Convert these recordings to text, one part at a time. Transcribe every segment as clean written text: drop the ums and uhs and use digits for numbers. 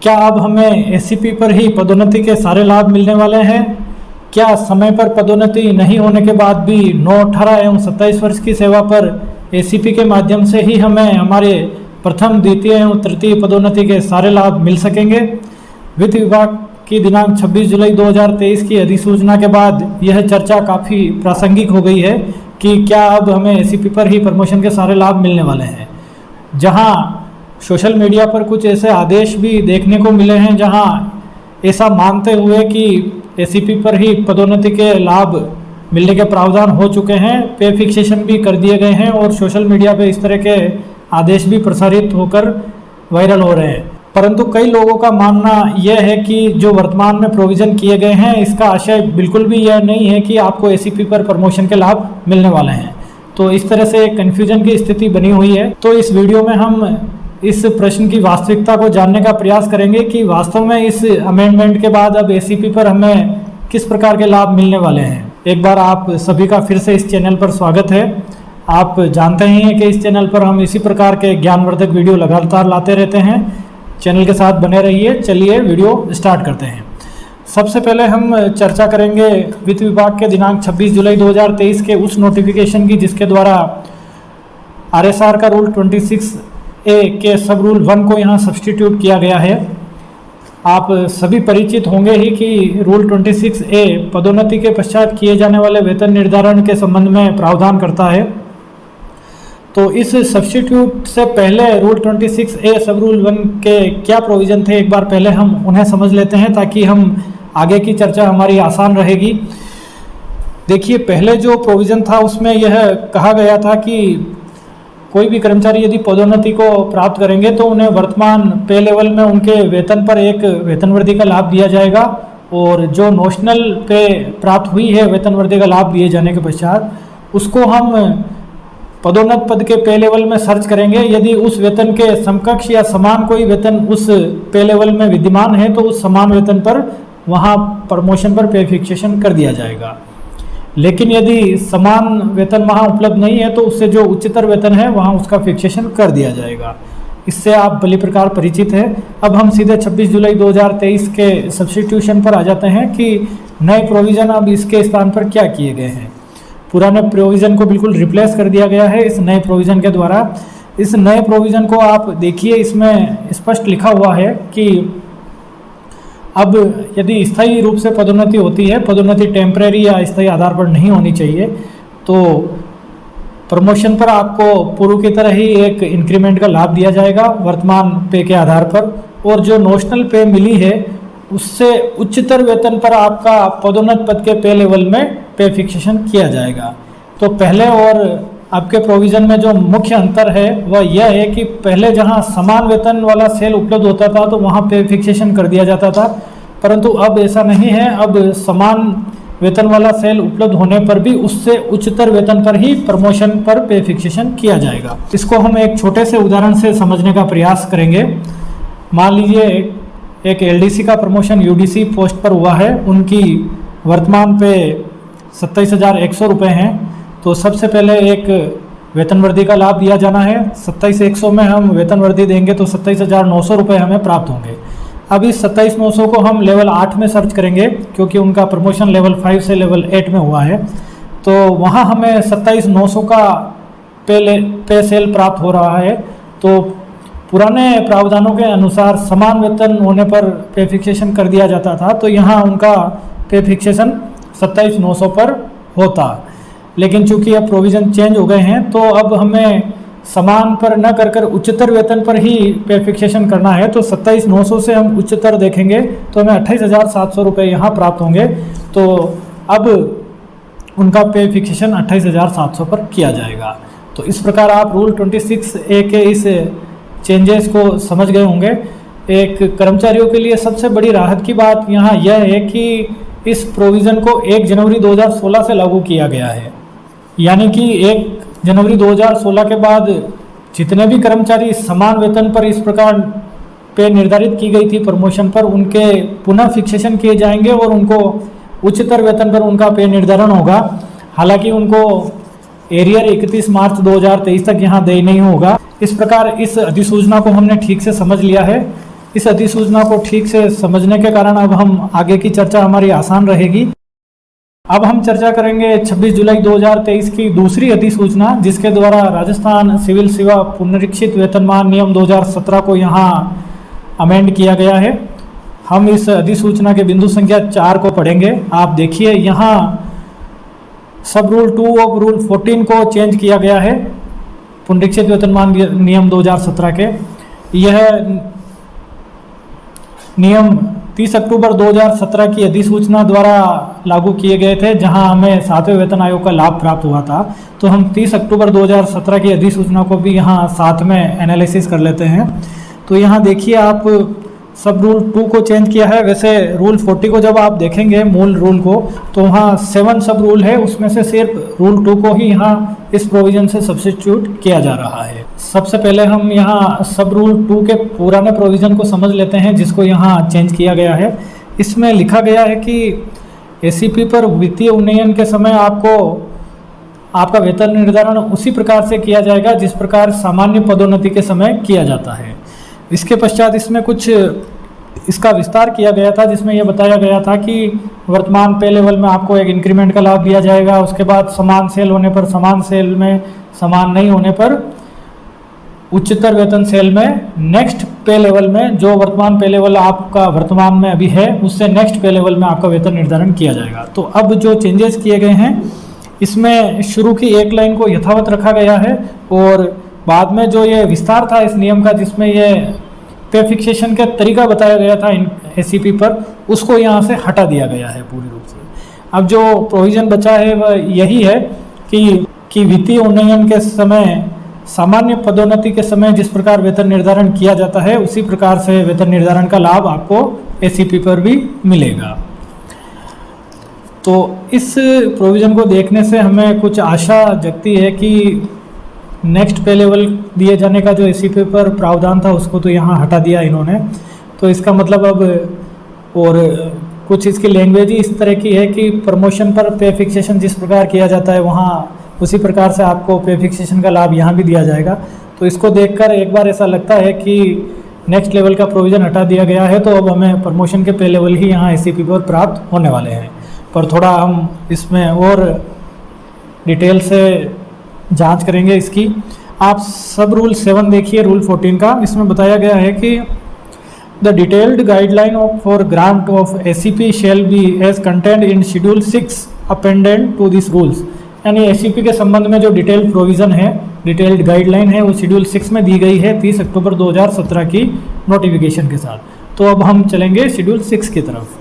क्या अब हमें एसीपी पर ही पदोन्नति के सारे लाभ मिलने वाले हैं? क्या समय पर पदोन्नति नहीं होने के बाद भी 9, 18 एवं 27 वर्ष की सेवा पर एसीपी के माध्यम से ही हमें हमारे प्रथम, द्वितीय एवं तृतीय पदोन्नति के सारे लाभ मिल सकेंगे? वित्त विभाग की दिनांक 26 जुलाई 2023 की अधिसूचना के बाद यह चर्चा काफ़ी प्रासंगिक हो गई है कि क्या अब हमें एसीपी पर ही प्रमोशन के सारे लाभ मिलने वाले हैं। जहां सोशल मीडिया पर कुछ ऐसे आदेश भी देखने को मिले हैं जहां ऐसा मानते हुए कि एसीपी पर ही पदोन्नति के लाभ मिलने के प्रावधान हो चुके हैं, पे फिक्सेशन भी कर दिए गए हैं और सोशल मीडिया पे इस तरह के आदेश भी प्रसारित होकर वायरल हो रहे हैं। परंतु कई लोगों का मानना यह है कि जो वर्तमान में प्रोविज़न किए गए हैं इसका आशय बिल्कुल भी यह नहीं है कि आपको एसीपी पर प्रमोशन के लाभ मिलने वाले हैं। तो इस तरह से कन्फ्यूजन की स्थिति बनी हुई है। तो इस वीडियो में हम इस प्रश्न की वास्तविकता को जानने का प्रयास करेंगे कि वास्तव में इस अमेंडमेंट के बाद अब एसीपी पर हमें किस प्रकार के लाभ मिलने वाले हैं। एक बार आप सभी का फिर से इस चैनल पर स्वागत है। आप जानते ही हैं कि इस चैनल पर हम इसी प्रकार के ज्ञानवर्धक वीडियो लगातार लाते रहते हैं। चैनल के साथ बने रहिए। चलिए वीडियो स्टार्ट करते हैं। सबसे पहले हम चर्चा करेंगे वित्त विभाग के दिनांक 26 जुलाई 2023 के उस नोटिफिकेशन की जिसके द्वारा आरएसआर का रूल 26A के सब रूल 1 को यहाँ सब्सटीट्यूट किया गया है। आप सभी परिचित होंगे ही कि रूल 26A पदोन्नति के पश्चात किए जाने वाले वेतन निर्धारण के संबंध में प्रावधान करता है। तो इस सब्सटीट्यूट से पहले रूल 26A सब रूल 1 के क्या प्रोविज़न थे, एक बार पहले हम उन्हें समझ लेते हैं ताकि हम आगे की चर्चा हमारी आसान रहेगी। देखिए, पहले जो प्रोविज़न था उसमें यह कहा गया था कि कोई भी कर्मचारी यदि पदोन्नति को प्राप्त करेंगे तो उन्हें वर्तमान पे लेवल में उनके वेतन पर एक वेतन वृद्धि का लाभ दिया जाएगा और जो नोशनल पे प्राप्त हुई है वेतन वृद्धि का लाभ दिए जाने के पश्चात उसको हम पदोन्नत पद के पे लेवल में सर्च करेंगे। यदि उस वेतन के समकक्ष या समान कोई वेतन उस पे लेवल में विद्यमान है तो उस समान वेतन पर वहाँ प्रमोशन पर पे फिक्सेशन कर दिया जाएगा। लेकिन यदि समान वेतन वहाँ उपलब्ध नहीं है तो उससे जो उच्चतर वेतन है वहाँ उसका फिक्सेशन कर दिया जाएगा। इससे आप भली प्रकार परिचित हैं। अब हम सीधे 26 जुलाई 2023 के सब्स्टिट्यूशन पर आ जाते हैं कि नए प्रोविज़न अब इसके स्थान पर क्या किए गए हैं। पुराने प्रोविज़न को बिल्कुल रिप्लेस कर दिया गया है इस नए प्रोविज़न के द्वारा। इस नए प्रोविज़न को आप देखिए, इसमें स्पष्ट लिखा हुआ है कि अब यदि स्थायी रूप से पदोन्नति होती है, पदोन्नति टेम्परेरी या स्थायी आधार पर नहीं होनी चाहिए, तो प्रमोशन पर आपको पूर्व की तरह ही एक इंक्रीमेंट का लाभ दिया जाएगा वर्तमान पे के आधार पर, और जो नोशनल पे मिली है उससे उच्चतर वेतन पर आपका पदोन्नत पद के पे लेवल में पे फिक्सेशन किया जाएगा। तो पहले और आपके प्रोविज़न में जो मुख्य अंतर है वह यह है कि पहले जहां समान वेतन वाला सेल उपलब्ध होता था तो वहां पे फिक्सेशन कर दिया जाता था, परंतु अब ऐसा नहीं है। अब समान वेतन वाला सेल उपलब्ध होने पर भी उससे उच्चतर वेतन पर ही प्रमोशन पर पे फिक्सेशन किया जाएगा। इसको हम एक छोटे से उदाहरण से समझने का प्रयास करेंगे। मान लीजिए एक एलडीसी का प्रमोशन यूडीसी पोस्ट पर हुआ है, उनकी वर्तमान पे 27,100 रुपये हैं। तो सबसे पहले एक वेतन वृद्धि का लाभ दिया जाना है। 27,100 में हम वेतन वृद्धि देंगे तो 27,900 रुपये हमें प्राप्त होंगे। अब इस 27,900 को हम लेवल 8 में सर्च करेंगे क्योंकि उनका प्रमोशन लेवल 5 से लेवल 8 में हुआ है। तो वहाँ हमें 27,900 का पे सेल प्राप्त हो रहा है। तो पुराने प्रावधानों के अनुसार समान वेतन होने पर पे फिक्सेशन कर दिया जाता था, तो यहाँ उनका पे फिक्सेशन 27,900 पर होता। लेकिन चूंकि अब प्रोविज़न चेंज हो गए हैं तो अब हमें समान पर न कर कर उच्चतर वेतन पर ही पे फिक्सेशन करना है। तो 27,900 से हम उच्चतर देखेंगे तो हमें 28,700 रुपये यहाँ प्राप्त होंगे। तो अब उनका पे फिक्सेशन 28,700 पर किया जाएगा। तो इस प्रकार आप रूल 26A के इस चेंजेस को समझ गए होंगे। एक कर्मचारियों के लिए सबसे बड़ी राहत की बात यहाँ यह है कि इस प्रोविज़न को 1 जनवरी 2016 से लागू किया गया है। यानी कि 1 जनवरी 2016 के बाद जितने भी कर्मचारी समान वेतन पर इस प्रकार पे निर्धारित की गई थी प्रमोशन पर, उनके पुनः फिक्सेशन किए जाएंगे और उनको उच्चतर वेतन पर उनका पे निर्धारण होगा। हालांकि उनको एरियर 31 मार्च 2023 तक यहाँ देय नहीं होगा। इस प्रकार इस अधिसूचना को हमने ठीक से समझ लिया है। इस अधिसूचना को ठीक से समझने के कारण अब हम आगे की चर्चा हमारी आसान रहेगी। अब हम चर्चा करेंगे 26 जुलाई 2023 की दूसरी अधिसूचना, जिसके द्वारा राजस्थान सिविल सेवा पुनरीक्षित वेतनमान नियम 2017 को यहाँ अमेंड किया गया है। हम इस अधिसूचना के बिंदु संख्या 4 को पढ़ेंगे। आप देखिए, यहाँ सब रूल 2 ऑफ रूल 14 को चेंज किया गया है पुनरीक्षित वेतनमान नियम 2017 के। यह नियम 30 अक्टूबर 2017 की अधिसूचना द्वारा लागू किए गए थे, जहां हमें 7वें वेतन आयोग का लाभ प्राप्त हुआ था। तो हम 30 अक्टूबर 2017 की अधिसूचना को भी यहाँ साथ में एनालिसिस कर लेते हैं। तो यहाँ देखिए, आप सब रूल 2 को चेंज किया है। वैसे रूल 40 को जब आप देखेंगे मूल रूल को, तो वहाँ 7 सब रूल है, उसमें से सिर्फ रूल 2 को ही यहाँ इस प्रोविजन से सब्स्टिट्यूट किया जा रहा है। सबसे पहले हम यहाँ सब रूल 2 के पुराने प्रोविजन को समझ लेते हैं, जिसको यहाँ चेंज किया गया है। इसमें लिखा गया है कि एसीपी पर वित्तीय उन्नयन के समय आपका वेतन निर्धारण उसी प्रकार से किया जाएगा जिस प्रकार सामान्य पदोन्नति के समय किया जाता है। इसके पश्चात इसमें कुछ इसका विस्तार किया गया था, जिसमें यह बताया गया था कि वर्तमान पे लेवल में आपको एक इंक्रीमेंट का लाभ दिया जाएगा। उसके बाद समान सेल होने पर समान सेल में, समान नहीं होने पर उच्चतर वेतन सेल में, नेक्स्ट पे लेवल में, जो वर्तमान पे लेवल आपका वर्तमान में अभी है उससे नेक्स्ट पे लेवल में आपका वेतन निर्धारण किया जाएगा। तो अब जो चेंजेस किए गए हैं, इसमें शुरू की एक लाइन को यथावत रखा गया है, और बाद में जो ये विस्तार था इस नियम का, जिसमें ये पे फिक्सेशन का तरीका बताया गया था एसीपी पर, उसको यहाँ से हटा दिया गया है पूरी रूप से। अब जो प्रोविज़न बचा है वह यही है कि वित्तीय उन्नयन के समय, सामान्य पदोन्नति के समय जिस प्रकार वेतन निर्धारण किया जाता है, उसी प्रकार से वेतन निर्धारण का लाभ आपको एसीपी पर भी मिलेगा। तो इस प्रोविज़न को देखने से हमें कुछ आशा जगती है कि नेक्स्ट पे लेवल दिए जाने का जो एसीपी पर प्रावधान था उसको तो यहाँ हटा दिया इन्होंने। तो इसका मतलब अब, और कुछ इसकी लैंग्वेज ही इस तरह की है कि प्रमोशन पर पे फिक्सेशन जिस प्रकार किया जाता है वहाँ उसी प्रकार से आपको पे फिक्सेशन का लाभ यहाँ भी दिया जाएगा। तो इसको देखकर एक बार ऐसा लगता है कि नेक्स्ट लेवल का प्रोविज़न हटा दिया गया है, तो अब हमें प्रमोशन के पे लेवल ही यहाँ एसीपी पर प्राप्त होने वाले हैं। पर थोड़ा हम इसमें और डिटेल से जांच करेंगे इसकी। आप सब रूल 7 देखिए, रूल 14 का। इसमें बताया गया है कि the detailed guideline for grant of ACP shall be as content in schedule 6 appendant to this rules. यानी एसीपी के संबंध में जो डिटेल्ड प्रोविज़न है, डिटेल्ड गाइडलाइन है, वो शेड्यूल 6 में दी गई है 30 अक्टूबर 2017 की नोटिफिकेशन के साथ। तो अब हम चलेंगे शेड्यूल 6 की तरफ।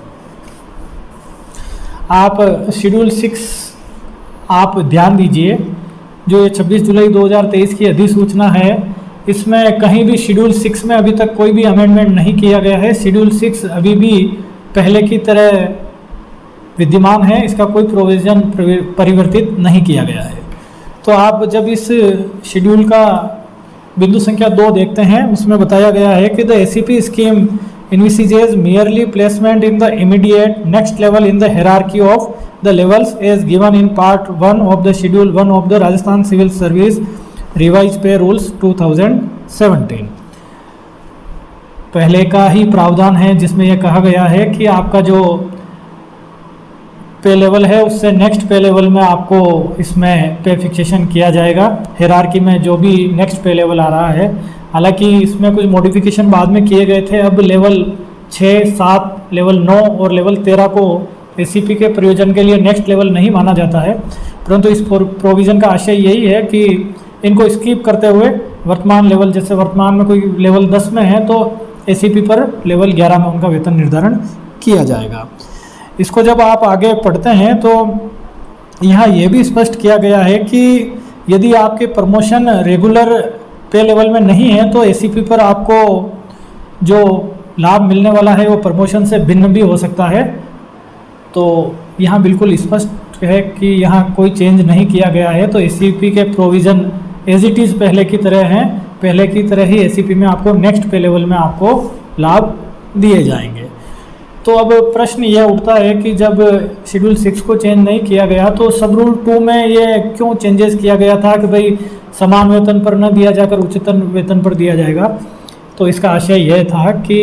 आप शेड्यूल 6 आप ध्यान दीजिए, जो ये 26 जुलाई 2023 की अधिसूचना है, इसमें कहीं भी शेड्यूल 6 में अभी तक कोई भी अमेंडमेंट नहीं किया गया है। शेड्यूल 6 अभी भी पहले की तरह विद्यमान है, इसका कोई प्रोविज़न परिवर्तित नहीं किया गया है। तो आप जब इस शेड्यूल का बिंदु संख्या 2 देखते हैं, उसमें बताया गया है कि the ACP scheme envisages merely placement in the immediate next level in the hierarchy of the levels as given in part 1 of the schedule 1 of the Rajasthan Civil Service revised pay rules 2017। पहले का ही प्रावधान है जिसमें यह कहा गया है कि आपका जो पे लेवल है उससे नेक्स्ट पे लेवल में आपको इसमें पे फिक्सेशन किया जाएगा, हायरार्की में जो भी नेक्स्ट पे लेवल आ रहा है। हालांकि इसमें कुछ मॉडिफिकेशन बाद में किए गए थे। अब लेवल 6, 7, लेवल 9 और लेवल 13 को एसीपी के प्रयोजन के लिए नेक्स्ट लेवल नहीं माना जाता है, परंतु इस प्रोविज़न का आशय यही है कि इनको स्किप करते हुए वर्तमान लेवल, जैसे वर्तमान में कोई लेवल 10 में है तो एसीपी पर लेवल 11 में उनका वेतन निर्धारण किया जाएगा। इसको जब आप आगे पढ़ते हैं तो यहाँ ये भी स्पष्ट किया गया है कि यदि आपके प्रमोशन रेगुलर पे लेवल में नहीं है तो एसीपी पर आपको जो लाभ मिलने वाला है वो प्रमोशन से भिन्न भी हो सकता है। तो यहाँ बिल्कुल स्पष्ट है कि यहाँ कोई चेंज नहीं किया गया है। तो एसीपी के प्रोविज़न एज इट इज़ पहले की तरह हैं, पहले की तरह ही एसीपी में आपको नेक्स्ट पे लेवल में आपको लाभ दिए जाएंगे। तो अब प्रश्न यह उठता है कि जब शेड्यूल 6 को चेंज नहीं किया गया तो सब रूल 2 में ये क्यों चेंजेस किया गया था कि भाई समान वेतन पर न दिया जाकर उच्चतम वेतन पर दिया जाएगा। तो इसका आशय यह था कि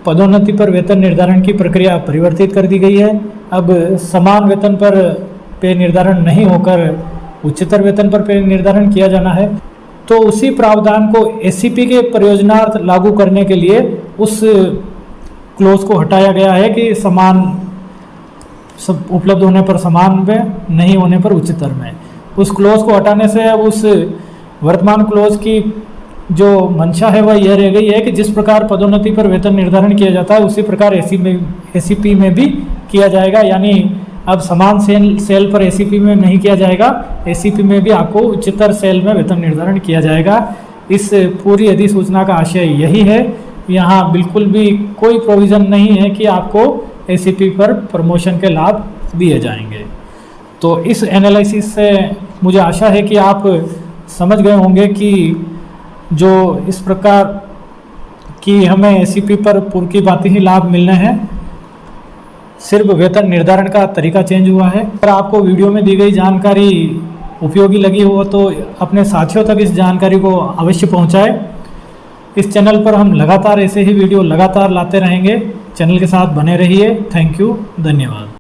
पदोन्नति पर वेतन निर्धारण की प्रक्रिया परिवर्तित कर दी गई है। अब समान वेतन पर पे निर्धारण नहीं होकर उच्चतर वेतन पर पे निर्धारण किया जाना है। तो उसी प्रावधान को एसीपी के परियोजनार्थ लागू करने के लिए उस क्लोज को हटाया गया है कि समान सब उपलब्ध होने पर समान में, नहीं होने पर उच्चतर में। उस क्लोज को हटाने से अब उस वर्तमान क्लोज की जो मंशा है वह यह रह गई है कि जिस प्रकार पदोन्नति पर वेतन निर्धारण किया जाता है उसी प्रकार एसीपी में भी किया जाएगा। यानी अब समान सेल पर एसीपी में नहीं किया जाएगा, एसीपी में भी आपको उच्चतर सेल में वेतन निर्धारण किया जाएगा। इस पूरी अधिसूचना का आशय यही है। यहाँ बिल्कुल भी कोई प्रोविज़न नहीं है कि आपको एसीपी पर प्रमोशन के लाभ दिए जाएंगे। तो इस एनालिसिस से मुझे आशा है कि आप समझ गए होंगे कि जो इस प्रकार कि हमें एसीपी पर पूर्व की बातें ही लाभ मिलने हैं, सिर्फ वेतन निर्धारण का तरीका चेंज हुआ है। अगर आपको वीडियो में दी गई जानकारी उपयोगी लगी हो तो अपने साथियों तक इस जानकारी को अवश्य पहुंचाएं। इस चैनल पर हम लगातार ऐसे ही वीडियो लगातार लाते रहेंगे। चैनल के साथ बने रहिए। थैंक यू, धन्यवाद।